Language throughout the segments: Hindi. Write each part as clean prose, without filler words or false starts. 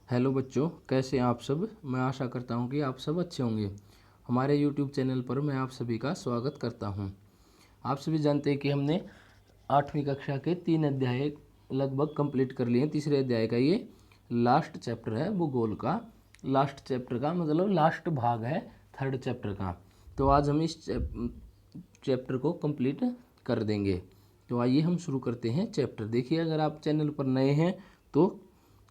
हेलो बच्चों, कैसे हैं आप सब। मैं आशा करता हूं कि आप सब अच्छे होंगे। हमारे YouTube चैनल पर मैं आप सभी का स्वागत करता हूं। आप सभी जानते हैं कि हमने 8वीं कक्षा के 3 अध्याय लगभग कंप्लीट कर लिए हैं। तीसरे अध्याय का ये लास्ट चैप्टर है, भूगोल का लास्ट चैप्टर का मतलब लास्ट भाग है थर्ड चैप्टर का। तो आज हम इस चैप्टर को कंप्लीट कर देंगे। तो आइए हम शुरू करते हैं चैप्टर। देखिए, अगर आप चैनल पर नए हैं तो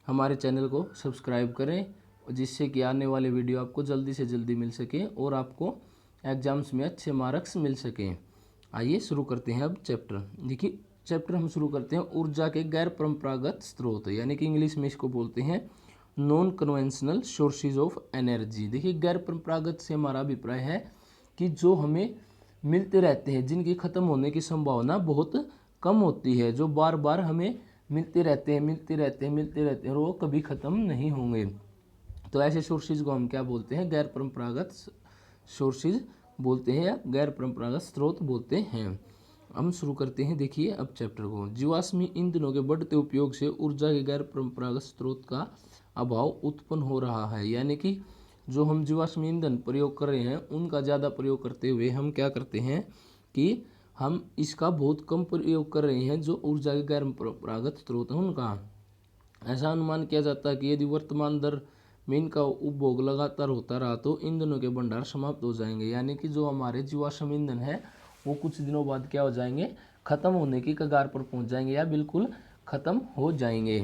हमारे चैनल को सब्सक्राइब करें, जिससे कि आने वाले वीडियो आपको जल्दी से जल्दी मिल सके और आपको एग्जाम्स में अच्छे मार्क्स मिल सकें। आइए शुरू करते हैं अब चैप्टर। देखिए, चैप्टर हम शुरू करते हैं ऊर्जा के गैर परंपरागत स्रोत, यानी कि इंग्लिश में इसको बोलते हैं non conventional sources of energy. देखिए, गैर परंपरागत से हमारा अभिप्राय है कि जो हमें मिलते रहते हैं, जिनकी ख़त्म होने की संभावना बहुत कम होती है, जो बार बार हमें मिलते रहते हैं और वो कभी ख़त्म नहीं होंगे। तो ऐसे सोर्सेज को हम क्या बोलते हैं? गैर परंपरागत सोर्सेज बोलते हैं या गैर परंपरागत स्रोत बोलते हैं। हम शुरू करते हैं। देखिए अब चैप्टर को। जीवाश्मी ईंधनों के बढ़ते उपयोग से ऊर्जा के गैर परंपरागत स्रोत का अभाव उत्पन्न हो रहा है, यानी कि जो हम जीवाश्मी ईंधन प्रयोग कर रहे हैं उनका ज़्यादा प्रयोग करते हुए हम क्या करते हैं कि हम इसका बहुत कम प्रयोग कर रहे हैं। जो ऊर्जा के गैर परंपरागत स्रोत हैं उनका ऐसा अनुमान किया जाता है कि यदि वर्तमान दर में इनका उपभोग लगातार होता रहा तो ईंधनों के भंडार समाप्त हो जाएंगे, यानी कि जो हमारे जीवाश्म ईंधन है वो कुछ दिनों बाद क्या हो जाएंगे? खत्म होने की कगार पर पहुंच जाएंगे या बिल्कुल खत्म हो जाएंगे।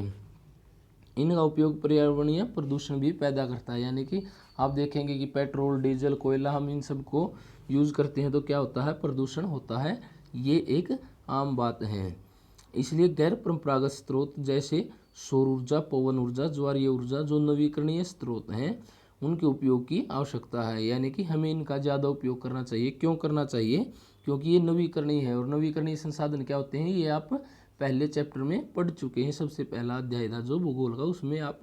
इनका उपयोग पर्यावरणीय प्रदूषण भी पैदा करता है, यानी कि आप देखेंगे कि पेट्रोल, डीजल, कोयला, हम इन सब को यूज़ करते हैं तो क्या होता है? प्रदूषण होता है। ये एक आम बात है। इसलिए गैर परंपरागत स्रोत जैसे सौर ऊर्जा, पवन ऊर्जा, ज्वारीय ऊर्जा जो नवीकरणीय स्रोत हैं उनके उपयोग की आवश्यकता है, यानी कि हमें इनका ज़्यादा उपयोग करना चाहिए। क्यों करना चाहिए? क्योंकि ये नवीकरणीय है और नवीकरणीय संसाधन क्या होते हैं ये आप पहले चैप्टर में पढ़ चुके हैं। सबसे पहला अध्याय था जो भूगोल का, उसमें आप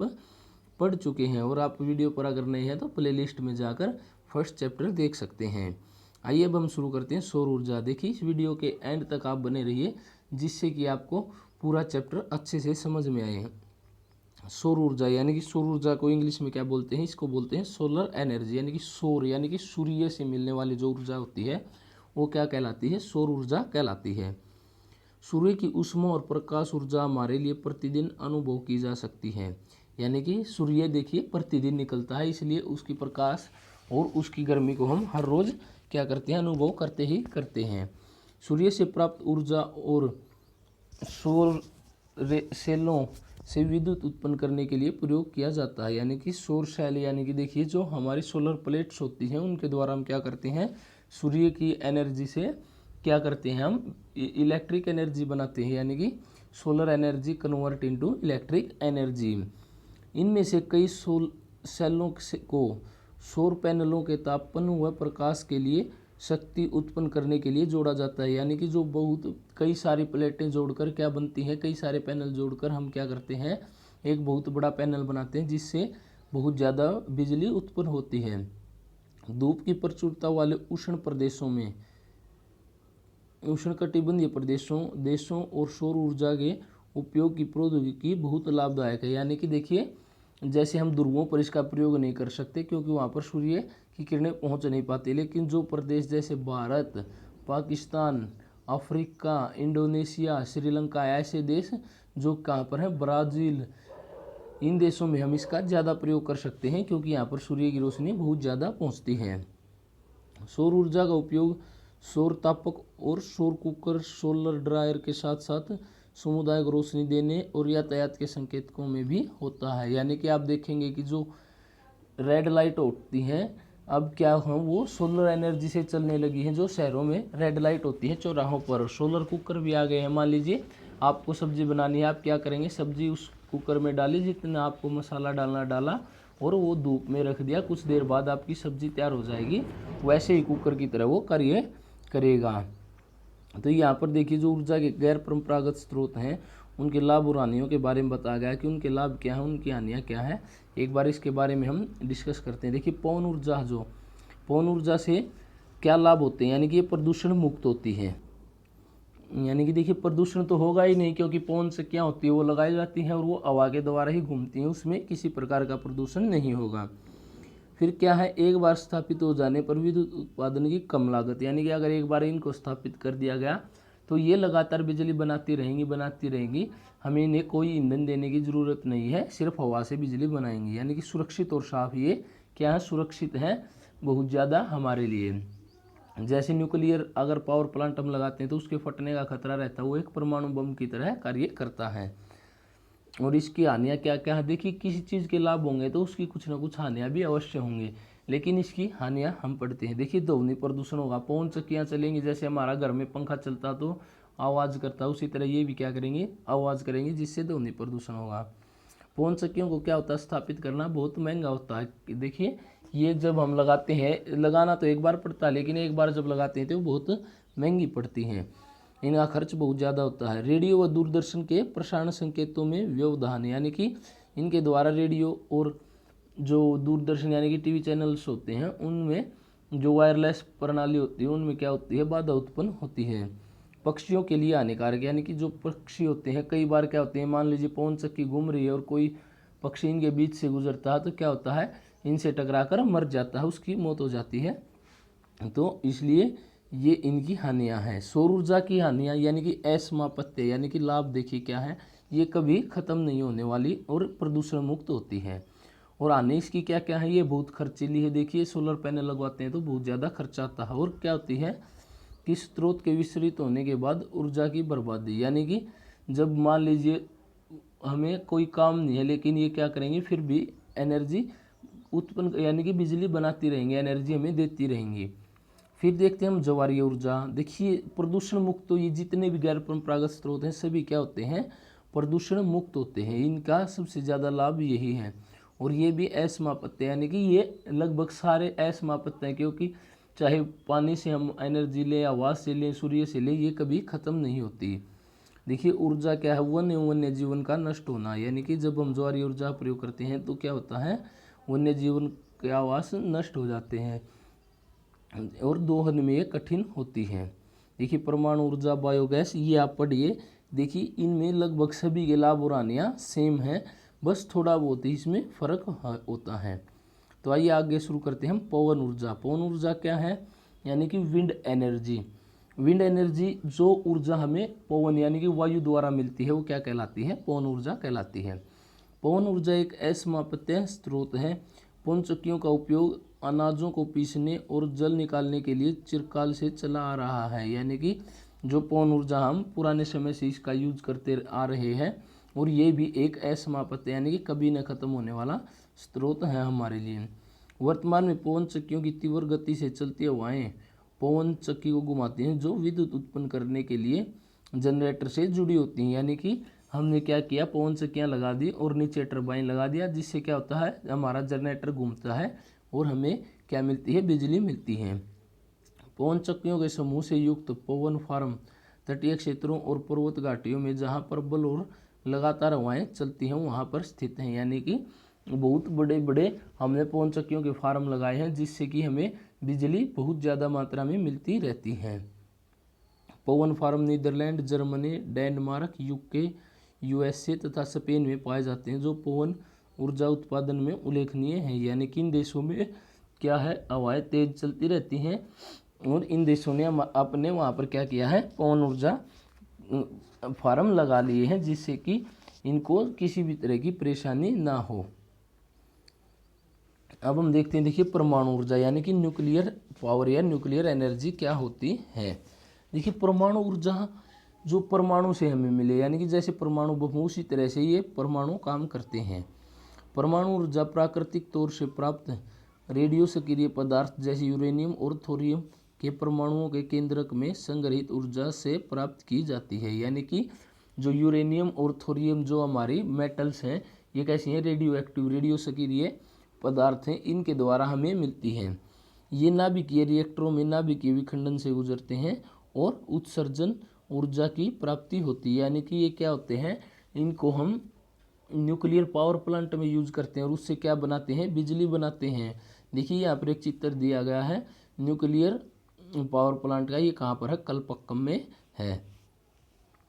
पढ़ चुके हैं। और आप वीडियो पर अगर नए हैं तो प्लेलिस्ट में जाकर फर्स्ट चैप्टर देख सकते हैं। आइए अब हम शुरू करते हैं सौर ऊर्जा। देखिए, इस वीडियो के एंड तक आप बने रहिए, जिससे कि आपको पूरा चैप्टर अच्छे से समझ में आए। सौर ऊर्जा, यानी कि सौर ऊर्जा को इंग्लिश में क्या बोलते हैं? इसको बोलते हैं सोलर एनर्जी, यानी कि सौर यानी कि सूर्य से मिलने वाली जो ऊर्जा होती है वो क्या कहलाती है? सौर ऊर्जा कहलाती है। सूर्य की ऊष्मा और प्रकाश ऊर्जा हमारे लिए प्रतिदिन अनुभव की जा सकती है, यानी कि सूर्य देखिए प्रतिदिन निकलता है, इसलिए उसकी प्रकाश और उसकी गर्मी को हम हर रोज़ क्या करते हैं? अनुभव करते ही करते हैं। सूर्य से प्राप्त ऊर्जा और सौर सेलों से विद्युत उत्पन्न करने के लिए प्रयोग किया जाता है, यानी कि सौर सेल, यानी कि देखिए जो हमारी सोलर प्लेट्स होती हैं उनके द्वारा हम क्या करते हैं? सूर्य की एनर्जी से क्या करते हैं? हम इलेक्ट्रिक एनर्जी बनाते हैं, यानी कि solar energy convert into electric energy. इनमें से कई सेलों को सौर पैनलों के तापन व प्रकाश के लिए शक्ति उत्पन्न करने के लिए जोड़ा जाता है, यानी कि जो बहुत कई सारी प्लेटें जोड़कर क्या बनती हैं? कई सारे पैनल जोड़कर हम क्या करते हैं? एक बहुत बड़ा पैनल बनाते हैं जिससे बहुत ज़्यादा बिजली उत्पन्न होती है। धूप की प्रचुरता वाले उष्णकटिबंधीय देशों और सौर ऊर्जा के उपयोग की प्रौद्योगिकी बहुत लाभदायक है, यानी कि देखिए जैसे हम ध्रुवों पर इसका प्रयोग नहीं कर सकते क्योंकि वहाँ पर सूर्य की किरणें पहुँच नहीं पाती, लेकिन जो प्रदेश जैसे भारत, पाकिस्तान, अफ्रीका, इंडोनेशिया, श्रीलंका, ऐसे देश जो कहाँ पर हैं? ब्राज़ील, इन देशों में हम इसका ज़्यादा प्रयोग कर सकते हैं क्योंकि यहाँ पर सूर्य की रोशनी बहुत ज़्यादा पहुँचती है। सौर ऊर्जा का उपयोग सौर तापक और सौर कुकर, सोलर ड्रायर के साथ साथ सामुदायिक रोशनी देने और यातायात के संकेतकों में भी होता है, यानी कि आप देखेंगे कि जो रेड लाइट होती हैं अब क्या हम वो सोलर एनर्जी से चलने लगी हैं। जो शहरों में रेड लाइट होती है चौराहों पर, सोलर कुकर भी आ गए हैं। मान लीजिए आपको सब्जी बनानी है, आप क्या करेंगे? सब्जी उस कुकर में डाली, जितना आपको मसाला डालना डाला और वो धूप में रख दिया, कुछ देर बाद आपकी सब्जी तैयार हो जाएगी। वैसे ही कुकर की तरह वो करेगा। तो यहाँ पर देखिए जो ऊर्जा के गैर परंपरागत स्रोत हैं उनके लाभ और हानियों के बारे में बताया गया है कि उनके लाभ क्या हैं, उनकी हानियाँ क्या हैं। एक बार इसके बारे में हम डिस्कस करते हैं। देखिए, पवन ऊर्जा से क्या लाभ होते हैं, यानी कि ये प्रदूषण मुक्त होती है। यानी कि देखिए प्रदूषण तो होगा ही नहीं, क्योंकि पवन चक्कियाँ होती है वो लगाई जाती हैं और वो हवा के द्वारा ही घूमती हैं, उसमें किसी प्रकार का प्रदूषण नहीं होगा। फिर क्या है, एक बार स्थापित हो जाने पर विद्युत उत्पादन की कम लागत, यानी कि अगर एक बार इनको स्थापित कर दिया गया तो ये लगातार बिजली बनाती रहेंगी, हमें इन्हें कोई ईंधन देने की ज़रूरत नहीं है, सिर्फ हवा से बिजली बनाएंगी। यानी कि सुरक्षित और साफ, ये क्या है, सुरक्षित है बहुत ज़्यादा हमारे लिए। जैसे न्यूक्लियर अगर पावर प्लांट हम लगाते हैं तो उसके फटने का खतरा रहता है, वो एक परमाणु बम की तरह कार्य करता है। और इसकी हानियाँ क्या क्या है, देखिए किसी चीज़ के लाभ होंगे तो उसकी कुछ ना कुछ हानियाँ भी अवश्य होंगी, लेकिन इसकी हानियाँ हम पढ़ते हैं। देखिए ध्वनि प्रदूषण होगा, पवन चक्कियाँ चलेंगी, जैसे हमारा घर में पंखा चलता तो आवाज़ करता, उसी तरह ये भी क्या करेंगे, आवाज़ करेंगे, जिससे ध्वनि प्रदूषण होगा। पवन चक्कियों को क्या होता है, स्थापित करना बहुत महंगा होता है। देखिए ये जब हम लगाते हैं, लगाना तो एक बार पड़ता है, लेकिन एक बार जब लगाते हैं तो बहुत महंगी पड़ती हैं, इनका खर्च बहुत ज़्यादा होता है। रेडियो व दूरदर्शन के प्रसारण संकेतों में व्यवधान, यानी कि इनके द्वारा रेडियो और जो दूरदर्शन यानी कि टीवी चैनल्स होते हैं उनमें जो वायरलेस प्रणाली होती है उनमें क्या होती है, बाधा उत्पन्न होती है। पक्षियों के लिए हानिकारक, यानी कि जो पक्षी होते हैं कई बार क्या होते हैं, मान लीजिए पवन चक्की घूम रही है और कोई पक्षी इनके बीच से गुजरता है तो क्या होता है, इनसे टकराकर मर जाता है, उसकी मौत हो जाती है। तो इसलिए ये इनकी हानियाँ हैं। सौर ऊर्जा की हानियाँ, यानी कि असमापत्य, यानी कि लाभ देखिए क्या है, ये कभी ख़त्म नहीं होने वाली और प्रदूषण मुक्त होती है। और हानि इसकी क्या क्या है, ये बहुत खर्चीली है। देखिए सोलर पैनल लगवाते हैं तो बहुत ज़्यादा खर्चा आता है। और क्या होती है कि स्रोत के विस्तृत होने के बाद ऊर्जा की बर्बादी, यानी कि जब मान लीजिए हमें कोई काम नहीं है लेकिन ये क्या करेंगे, फिर भी एनर्जी उत्पन्न, यानी कि बिजली बनाती रहेंगी, एनर्जी हमें देती रहेंगी। फिर देखते हैं हम ज्वारीय ऊर्जा। देखिए प्रदूषण मुक्त, तो ये जितने भी गैर परंपरागत स्रोत हैं सभी क्या होते हैं, प्रदूषण मुक्त होते हैं, इनका सबसे ज़्यादा लाभ यही है। और ये भी असमापत्य, यानी कि ये लगभग सारे असमापत्य हैं, क्योंकि चाहे पानी से हम एनर्जी लें, हवा से लें, सूर्य से लें, ये कभी ख़त्म नहीं होती। देखिए ऊर्जा क्या है, वन्य जीवन का नष्ट होना, यानी कि जब हम ज्वारीय ऊर्जा प्रयोग करते हैं तो क्या होता है, वन्य जीवन के आवास नष्ट हो जाते हैं और दोहन में ये कठिन होती है। देखिए परमाणु ऊर्जा, बायोगैस, ये आप पढ़िए। देखिए इनमें लगभग सभी के लाभ और हानियाँ सेम हैं, बस थोड़ा बहुत ही इसमें फर्क होता है। तो आइए आगे शुरू करते हैं हम पवन ऊर्जा। पवन ऊर्जा क्या है, यानी कि विंड एनर्जी। विंड एनर्जी, जो ऊर्जा हमें पवन यानी कि वायु द्वारा मिलती है वो क्या कहलाती है, पवन ऊर्जा कहलाती है। पवन ऊर्जा एक असमापत्य स्रोत है। पवन चक्कियों का उपयोग अनाजों को पीसने और जल निकालने के लिए चिरकाल से चला आ रहा है, यानी कि जो पवन ऊर्जा हम पुराने समय से इसका यूज करते आ रहे हैं, और ये भी एक असमापत्य यानी कि कभी न खत्म होने वाला स्रोत है हमारे लिए। वर्तमान में पवन चक्कियों की तीव्र गति से चलती हवाएं पवन चक्की को घुमाती हैं, जो विद्युत उत्पन्न करने के लिए जनरेटर से जुड़ी होती हैं। यानी कि हमने क्या किया, पवन चक्कियाँ लगा दी और नीचे टरबाइन लगा दिया, जिससे क्या होता है, हमारा जनरेटर घूमता है और हमें क्या मिलती है, बिजली मिलती है। पवन चक्कियों के समूह से युक्त पवन फार्म तटीय क्षेत्रों और पर्वत घाटियों में, जहाँ प्रबल और लगातार हवाएं चलती हैं, वहाँ पर स्थित हैं। यानी कि बहुत बड़े बड़े हमने पवन चक्कियों के फार्म लगाए हैं, जिससे कि हमें बिजली बहुत ज़्यादा मात्रा में मिलती रहती है। पवन farm Netherlands, Germany, Denmark, UK, USA तथा स्पेन में पाए जाते हैं, जो पवन ऊर्जा उत्पादन में उल्लेखनीय है। यानी कि इन देशों में क्या है, हवाएं तेज चलती रहती हैं और इन देशों ने अपने वहाँ पर क्या किया है, पवन ऊर्जा फार्म लगा लिए हैं, जिससे कि इनको किसी भी तरह की परेशानी ना हो। अब हम देखते हैं, देखिए परमाणु ऊर्जा यानी कि न्यूक्लियर पावर या न्यूक्लियर एनर्जी क्या होती है। देखिए परमाणु ऊर्जा जो परमाणु से हमें मिले, यानी कि जैसे परमाणु बम उसी तरह से ये परमाणु काम करते हैं। परमाणु ऊर्जा प्राकृतिक तौर से प्राप्त रेडियो सक्रिय पदार्थ जैसे यूरेनियम और थोरियम के परमाणुओं के केंद्रक में संग्रहित ऊर्जा से प्राप्त की जाती है। यानी कि जो यूरेनियम और थोरियम जो हमारी मेटल्स हैं, ये कैसी हैं, रेडियो एक्टिव, रेडियो सक्रिय पदार्थ हैं, इनके द्वारा हमें मिलती हैं। ये नाभिकीय रिएक्टरों में नाभिकीय विखंडन से गुजरते हैं और उत्सर्जन ऊर्जा की प्राप्ति होती है। यानी कि ये क्या होते हैं, इनको हम न्यूक्लियर पावर प्लांट में यूज करते हैं और उससे क्या बनाते हैं, बिजली बनाते हैं। देखिए यहाँ पर एक चित्र दिया गया है न्यूक्लियर पावर प्लांट का, ये कहाँ पर है, कलपक्कम में है।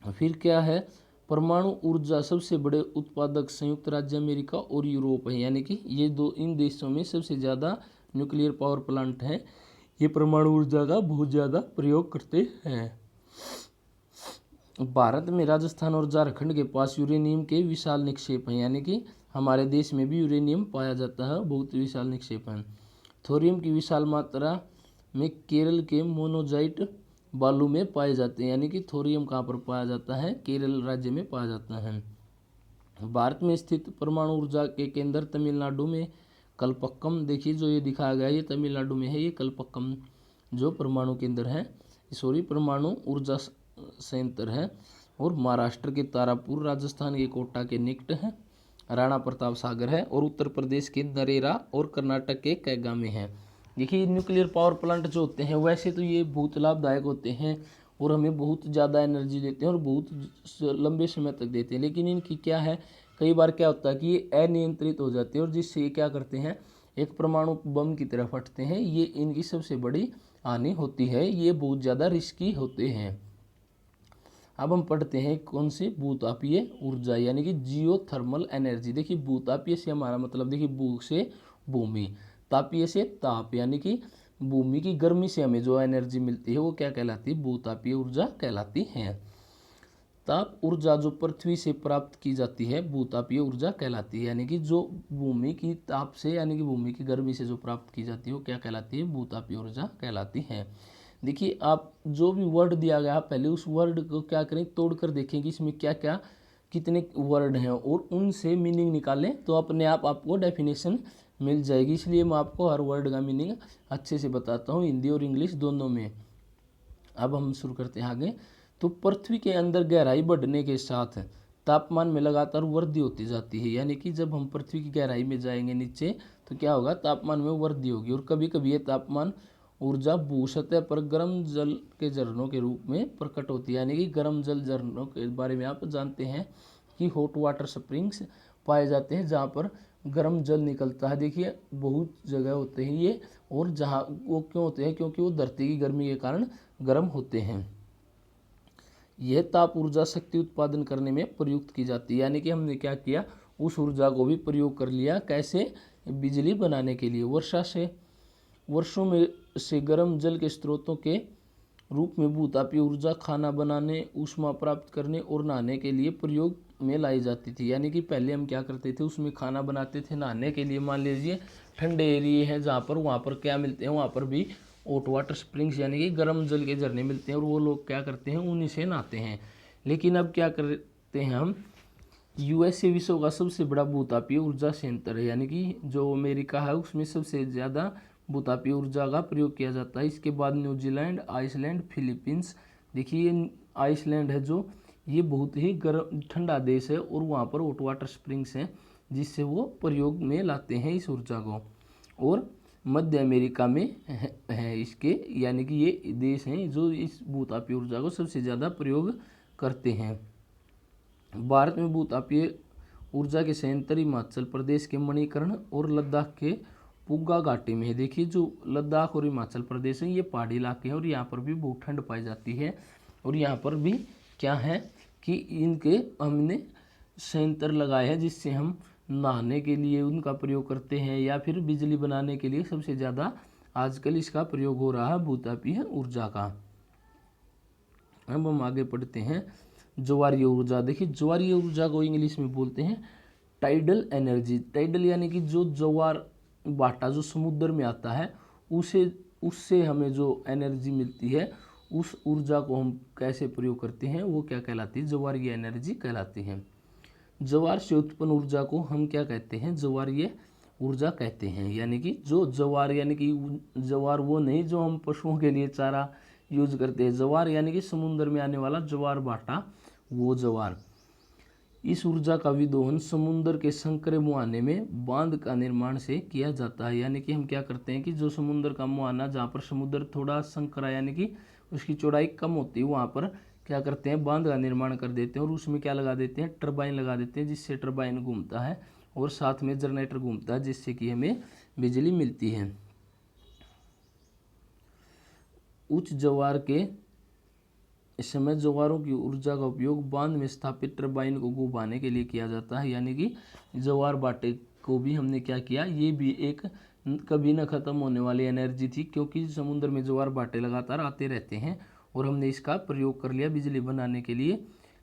फिर क्या है, परमाणु ऊर्जा सबसे बड़े उत्पादक संयुक्त राज्य अमेरिका और यूरोप है, यानी कि ये दो इन देशों में सबसे ज़्यादा न्यूक्लियर पावर प्लांट हैं, ये परमाणु ऊर्जा का बहुत ज़्यादा प्रयोग करते हैं। भारत में राजस्थान और झारखंड के पास यूरेनियम के विशाल निक्षेप हैं, यानी कि हमारे देश में भी यूरेनियम पाया जाता है, बहुत विशाल निक्षेप हैं। थोरियम की विशाल मात्रा में केरल के मोनोजाइट बालू में पाए जाते हैं, यानी कि थोरियम कहाँ पर पाया जाता है, केरल राज्य में पाया जाता है। भारत में स्थित परमाणु ऊर्जा के केंद्र तमिलनाडु में कलपक्कम, देखिए जो ये दिखाया गया ये तमिलनाडु में है, ये कलपक्कम जो परमाणु केंद्र है, सॉरी परमाणु ऊर्जा संयंत्र है। और महाराष्ट्र के तारापुर, राजस्थान के कोटा के निकट है, राणा प्रताप सागर है, और उत्तर प्रदेश के नरेरा और कर्नाटक के कैगा में है। देखिए न्यूक्लियर पावर प्लांट जो होते हैं वैसे तो ये बहुत लाभदायक होते हैं और हमें बहुत ज़्यादा एनर्जी देते हैं और बहुत लंबे समय तक देते हैं, लेकिन इनकी क्या है, कई बार क्या होता है कि ये अनियंत्रित हो जाते हैं और जिससे ये क्या करते हैं, एक परमाणु बम की तरह फटते हैं। ये इनकी सबसे बड़ी हानि होती है, ये बहुत ज़्यादा रिस्की होते हैं। अब हम पढ़ते हैं कौन सी, भूतापीय ऊर्जा, यानी कि जियोथर्मल एनर्जी। देखिए भूतापीय से हमारा मतलब, देखिए भू से भूमि, तापीय से ताप, यानी कि भूमि की गर्मी से हमें जो एनर्जी मिलती है वो क्या कहलाती है, भूतापीय ऊर्जा कहलाती है। ताप ऊर्जा जो पृथ्वी से प्राप्त की जाती है भूतापीय ऊर्जा कहलाती है, यानी कि जो भूमि की ताप से, यानी कि भूमि की गर्मी से जो प्राप्त की जाती है वो क्या कहलाती है, भूतापीय ऊर्जा कहलाती है। देखिए आप जो भी वर्ड दिया गया पहले उस वर्ड को क्या करें, तोड़कर देखें कि इसमें क्या क्या कितने वर्ड हैं और उनसे मीनिंग निकालें, तो अपने आप आपको डेफिनेशन मिल जाएगी। इसलिए मैं आपको हर वर्ड का मीनिंग अच्छे से बताता हूँ, हिंदी और इंग्लिश दोनों में। अब हम शुरू करते हैं आगे। तो पृथ्वी के अंदर गहराई बढ़ने के साथ तापमान में लगातार वृद्धि होती जाती है, यानी कि जब हम पृथ्वी की गहराई में जाएंगे नीचे तो क्या होगा, तापमान में वृद्धि होगी। और कभी कभी ये तापमान ऊर्जा भू सतह पर गर्म जल के झरनों के रूप में प्रकट होती है, यानी कि गर्म जल झरनों के बारे में आप जानते हैं कि हॉट वाटर स्प्रिंग्स पाए जाते हैं जहाँ पर गर्म जल निकलता है। देखिए बहुत जगह होते हैं ये, और जहाँ वो क्यों होते हैं, क्योंकि वो धरती की गर्मी के कारण गर्म होते हैं। यह ताप ऊर्जा शक्ति उत्पादन करने में प्रयुक्त की जाती है, यानी कि हमने क्या किया, उस ऊर्जा को भी प्रयोग कर लिया, कैसे, बिजली बनाने के लिए। वर्षा से, वर्षों में से गर्म जल के स्रोतों के रूप में भूतापीय ऊर्जा खाना बनाने, ऊष्मा प्राप्त करने और नहाने के लिए प्रयोग में लाई जाती थी। यानी कि पहले हम क्या करते थे, उसमें खाना बनाते थे, नहाने के लिए मान लीजिए ठंडे एरिए हैं जहाँ पर, वहाँ पर क्या मिलते हैं, वहाँ पर भी हॉट वाटर स्प्रिंग्स यानी कि गर्म जल के झरने मिलते हैं और वो लोग क्या करते हैं, उन्हीं से नहाते हैं। लेकिन अब क्या करते हैं हम, यूएसए विश्व का सबसे बड़ा भूतापीय ऊर्जा संयंत्र है, यानी कि जो अमेरिका है उसमें सबसे ज़्यादा भूतापीय ऊर्जा का प्रयोग किया जाता है। इसके बाद न्यूजीलैंड, आइसलैंड, फिलीपींस। देखिए आइसलैंड है जो, ये बहुत ही गर्म ठंडा देश है और वहाँ पर हॉट वाटर स्प्रिंग्स हैं जिससे वो प्रयोग में लाते हैं इस ऊर्जा को। और मध्य अमेरिका में है इसके, यानी कि ये देश हैं जो इस भूतापीय ऊर्जा को सबसे ज़्यादा प्रयोग करते हैं। भारत में भूतापीय ऊर्जा के संयंत्र हिमाचल प्रदेश के मणिकर्ण और लद्दाख के पुग्गा घाटी में है। देखिए जो लद्दाख और हिमाचल प्रदेश है ये पहाड़ी इलाके हैं और यहाँ पर भी बहुत ठंड पाई जाती है। और यहाँ पर भी क्या है कि इनके हमने संयंत्र लगाए हैं जिससे हम नहाने के लिए उनका प्रयोग करते हैं या फिर बिजली बनाने के लिए सबसे ज़्यादा आजकल इसका प्रयोग हो रहा है भूतापीय ऊर्जा का। अब हम आगे पढ़ते हैं ज्वारीय ऊर्जा। देखिए ज्वारीय ऊर्जा को इंग्लिश में बोलते हैं टाइडल एनर्जी। टाइडल यानी कि जो ज्वार भाटा जो समुद्र में आता है उससे हमें जो एनर्जी मिलती है, उस ऊर्जा को हम कैसे प्रयोग करते हैं, वो क्या कहलाती है, ज्वारीय एनर्जी कहलाती है। ज्वार से उत्पन्न ऊर्जा को हम क्या कहते हैं, ज्वारीय ऊर्जा कहते हैं। यानी कि जो ज्वार, यानी कि ज्वार वो नहीं जो हम पशुओं के लिए चारा यूज करते हैं, ज्वार यानी कि समुद्र में आने वाला ज्वार भाटा, वो ज्वार। इस ऊर्जा का विदोहन समुद्र के संकरे मुहाने में बांध का निर्माण से किया जाता है। यानी कि हम क्या करते हैं कि जो समुद्र का मुहाना जहाँ पर समुद्र थोड़ा संकरा यानी कि उसकी चौड़ाई कम होती है, वहाँ पर क्या करते हैं, बांध का निर्माण कर देते हैं और उसमें क्या लगा देते हैं, टरबाइन लगा देते हैं, जिससे टरबाइन घूमता है और साथ में जनरेटर घूमता है जिससे कि हमें बिजली मिलती है। उच्च ज्वार के इस समय ज्वारों की ऊर्जा का उपयोग बांध में स्थापित टरबाइन को घुमाने के लिए किया जाता है। यानी कि ज्वार भाटे को भी हमने क्या किया, ये भी एक कभी न खत्म होने वाली एनर्जी थी, क्योंकि समुद्र में ज्वार भाटे लगातार आते रहते हैं और हमने इसका प्रयोग कर लिया बिजली बनाने के लिए।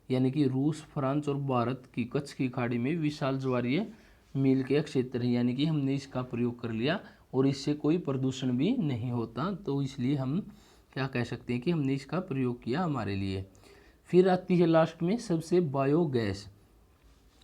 यानी कि रूस, फ्रांस और भारत की कच्छ की खाड़ी में विशाल ज्वारीय मील के क्षेत्र है, यानी कि हमने इसका प्रयोग कर लिया और इससे कोई प्रदूषण भी नहीं होता, तो इसलिए हम क्या कह सकते हैं कि हमने इसका प्रयोग किया हमारे लिए। फिर आती है लास्ट में सबसे बायोगैस।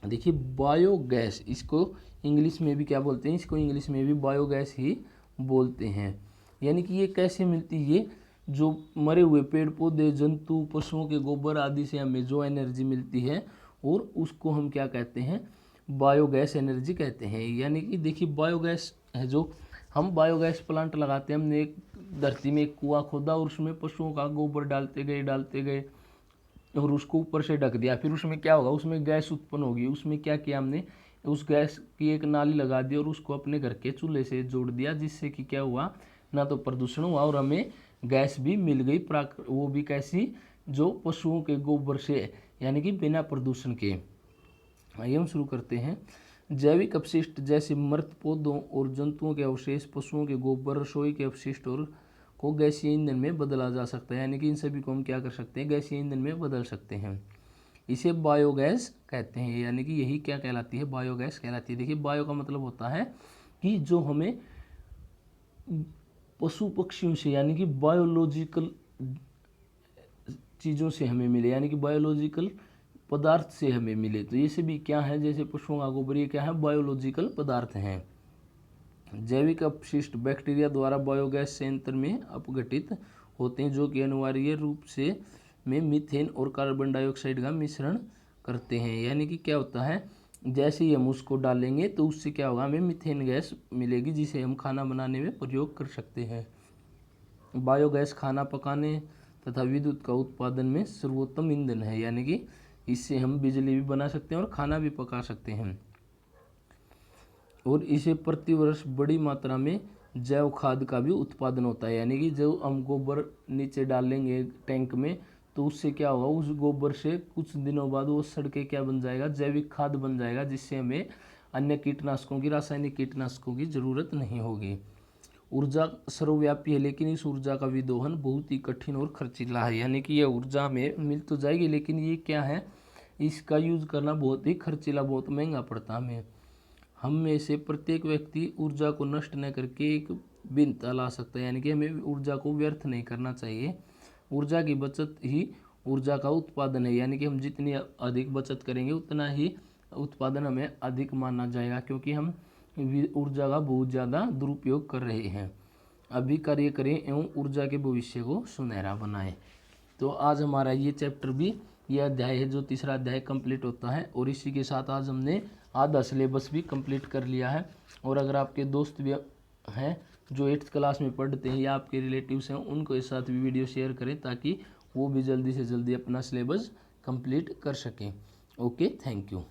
देखिए बायोगैस, इसको इंग्लिश में भी क्या बोलते हैं, इसको इंग्लिश में भी बायोगैस ही बोलते हैं। यानी कि ये कैसे मिलती है, जो मरे हुए पेड़ पौधे, जंतु, पशुओं के गोबर आदि से हमें जो एनर्जी मिलती है और उसको हम क्या कहते हैं, बायोगैस एनर्जी कहते हैं। यानी कि देखिए बायोगैस है, जो हम बायोगैस प्लांट लगाते हैं, हमने एक धरती में एक कुआं खोदा और उसमें पशुओं का गोबर डालते गए और उसको ऊपर से ढक दिया। फिर उसमें क्या होगा, उसमें गैस उत्पन्न होगी। उसमें क्या किया हमने, उस गैस की एक नाली लगा दी और उसको अपने घर के चूल्हे से जोड़ दिया, जिससे कि क्या हुआ, ना तो प्रदूषण हुआ और हमें गैस भी मिल गई, वो भी कैसी, जो पशुओं के गोबर से, यानी कि बिना प्रदूषण के। आइए हम शुरू करते हैं। जैविक अपशिष्ट जैसे मृत पौधों और जंतुओं के अवशेष, पशुओं के गोबर, रसोई के अपशिष्ट और को गैसीय ईंधन में बदला जा सकता है। यानी कि इन सभी को हम क्या कर सकते हैं, गैसीय ईंधन में बदल सकते हैं। इसे बायोगैस कहते हैं। यानी कि यही क्या कहलाती है, बायोगैस कहलाती है। देखिए बायो का मतलब होता है कि जो हमें पशु पक्षियों से, यानी कि बायोलॉजिकल चीज़ों से हमें मिले, यानी कि बायोलॉजिकल पदार्थ से हमें मिले। तो ये सभी क्या है, जैसे पशुओं का गोबर, ये क्या है, बायोलॉजिकल पदार्थ हैं। जैविक अपशिष्ट बैक्टीरिया द्वारा बायोगैस संयंत्र में अपघटित होते हैं, जो कि अनिवार्य रूप से में मीथेन और कार्बन डाइऑक्साइड का मिश्रण करते हैं। यानी कि क्या होता है, जैसे ही हम उसको डालेंगे तो उससे क्या होगा, हमें मीथेन गैस मिलेगी, जिसे हम खाना बनाने में प्रयोग कर सकते हैं। बायोगैस खाना पकाने तथा विद्युत का उत्पादन में सर्वोत्तम ईंधन है। यानी कि इससे हम बिजली भी बना सकते हैं और खाना भी पका सकते हैं। और इसे प्रतिवर्ष बड़ी मात्रा में जैव खाद का भी उत्पादन होता है। यानी कि जब हम गोबर नीचे डालेंगे टैंक में, तो उससे क्या होगा, उस गोबर से कुछ दिनों बाद वो सड़ के क्या बन जाएगा, जैविक खाद बन जाएगा, जिससे हमें अन्य कीटनाशकों की, रासायनिक कीटनाशकों की जरूरत नहीं होगी। ऊर्जा सर्वव्यापी है, लेकिन इस ऊर्जा का विदोहन बहुत ही कठिन और खर्चीला है। यानी कि यह ऊर्जा में मिल तो जाएगी, लेकिन ये क्या है, इसका यूज करना बहुत ही खर्चीला, बहुत महंगा पड़ता हमें। हम में से प्रत्येक व्यक्ति ऊर्जा को नष्ट न करके एक भिन्नता ला सकता है। यानी कि हमें ऊर्जा को व्यर्थ नहीं करना चाहिए। ऊर्जा की बचत ही ऊर्जा का उत्पादन है। यानी कि हम जितनी अधिक बचत करेंगे उतना ही उत्पादन हमें अधिक माना जाएगा, क्योंकि हम ऊर्जा का बहुत ज़्यादा दुरुपयोग कर रहे हैं। अभी कार्य करें एवं ऊर्जा के भविष्य को सुनहरा बनाएं। तो आज हमारा ये चैप्टर भी, ये अध्याय है जो तीसरा अध्याय कंप्लीट होता है, और इसी के साथ आज हमने आधा सिलेबस भी कंप्लीट कर लिया है। और अगर आपके दोस्त भी हैं जो 8th क्लास में पढ़ते हैं या आपके रिलेटिव्स हैं, उनको इस साथ भी वीडियो शेयर करें, ताकि वो भी जल्दी से जल्दी अपना सिलेबस कंप्लीट कर सकें। Okay, thank you.